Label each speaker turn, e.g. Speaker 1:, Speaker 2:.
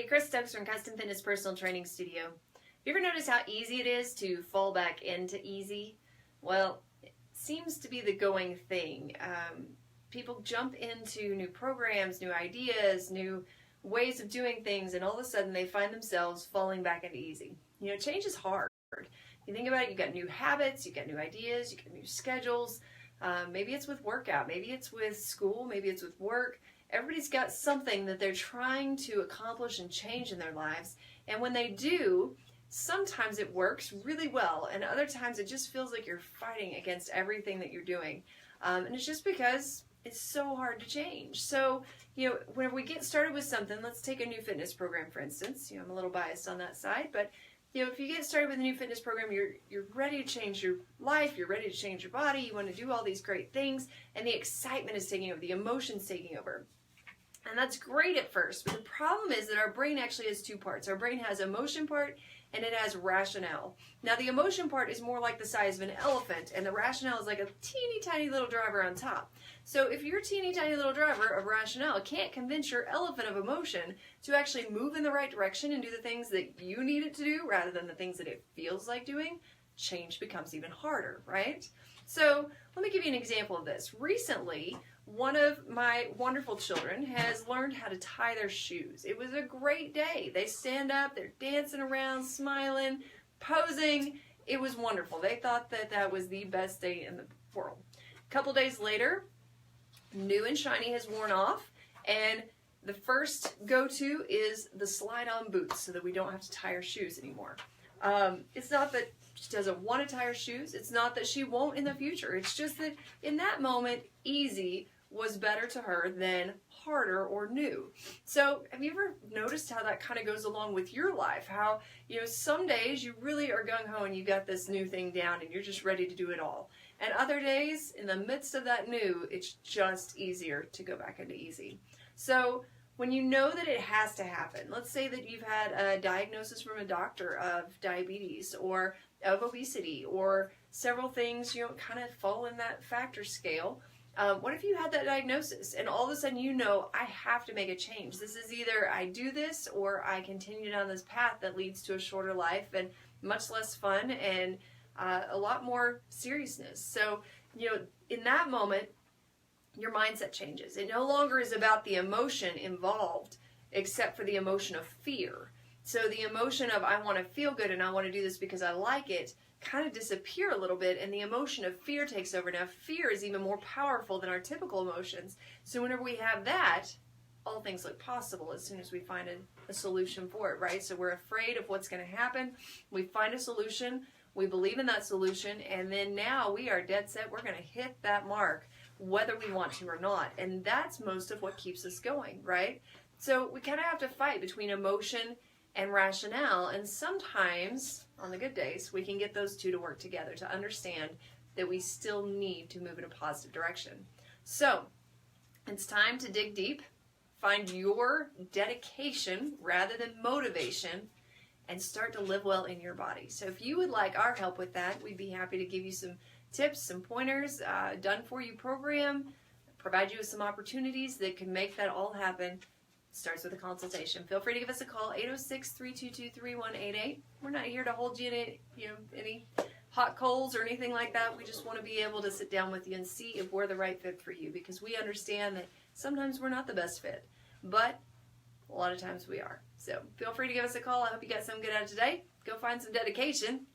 Speaker 1: everybody, Chris Stokes from Custom Fitness Personal Training Studio. Have you ever noticed how easy it is to fall back into easy? Well, it seems to be the going thing. People jump into new programs, new ideas, new ways of doing things, and all of a sudden they find themselves falling back into easy. You know, change is hard. You think about it, you've got new habits, you've got new ideas, you've got new schedules. Maybe it's with workout, maybe it's with school, maybe it's with work. Everybody's got something that they're trying to accomplish and change in their lives. And when they do, sometimes it works really well, and other times it just feels like you're fighting against everything that you're doing. And it's just because it's so hard to change. So, you know, whenever we get started with something, let's take a new fitness program, for instance. You know, I'm a little biased on that side, but you know, if you get started with a new fitness program, you're ready to change your life, you're ready to change your body, you want to do all these great things, and the excitement is taking over, the emotion's taking over. And that's great at first, but the problem is that our brain actually has two parts. Our brain has emotion part and it has rationale. Now the emotion part is more like the size of an elephant, and the rationale is like a teeny tiny little driver on top. So if your teeny tiny little driver of rationale can't convince your elephant of emotion to actually move in the right direction and do the things that you need it to do rather than the things that it feels like doing, change becomes even harder, right? So let me give you an example of this. Recently, one of my wonderful children has learned how to tie their shoes. It was a great day. They stand up, they're dancing around, smiling, posing. It was wonderful. They thought that that was the best day in the world. A couple days later, new and shiny has worn off, and the first go-to is the slide-on boots so that we don't have to tie our shoes anymore. It's not that she doesn't want to tie her shoes. It's not that she won't in the future. It's just that in that moment, easy was better to her than harder or new. So have you ever noticed how that kind of goes along with your life? How, you know, some days you really are gung-ho and you got this new thing down and you're just ready to do it all. And other days, in the midst of that new, it's just easier to go back into easy. So when you know that it has to happen, let's say that you've had a diagnosis from a doctor of diabetes or of obesity or several things, you know, kind of fall in that factor scale. What if you had that diagnosis and all of a sudden you know, I have to make a change. This is either I do this or I continue down this path that leads to a shorter life and much less fun and a lot more seriousness. So, you know, in that moment, your mindset changes. It no longer is about the emotion involved, except for the emotion of fear. So the emotion of I want to feel good and I want to do this because I like it kind of disappear a little bit, and the emotion of fear takes over. Now fear is even more powerful than our typical emotions. So whenever we have that, all things look possible as soon as we find a solution for it, right? So we're afraid of what's going to happen. We find a solution. We believe in that solution, and then now we are dead set. We're going to hit that mark whether we want to or not. And that's most of what keeps us going, right? So we kind of have to fight between emotion and rationale, and sometimes on the good days we can get those two to work together to understand that we still need to move in a positive direction. So it's time to dig deep, find your dedication rather than motivation, and start to live well in your body. So if you would like our help with that, we'd be happy to give you some tips, some pointers, done for you program, provide you with some opportunities that can make that all happen. Starts with a consultation. Feel free to give us a call, 806-322-3188. We're not here to hold you in any hot coals or anything like that. We just want to be able to sit down with you and see if we're the right fit for you, because we understand that sometimes we're not the best fit, but a lot of times we are. So feel free to give us a call. I hope you got some good out of today. Go find some dedication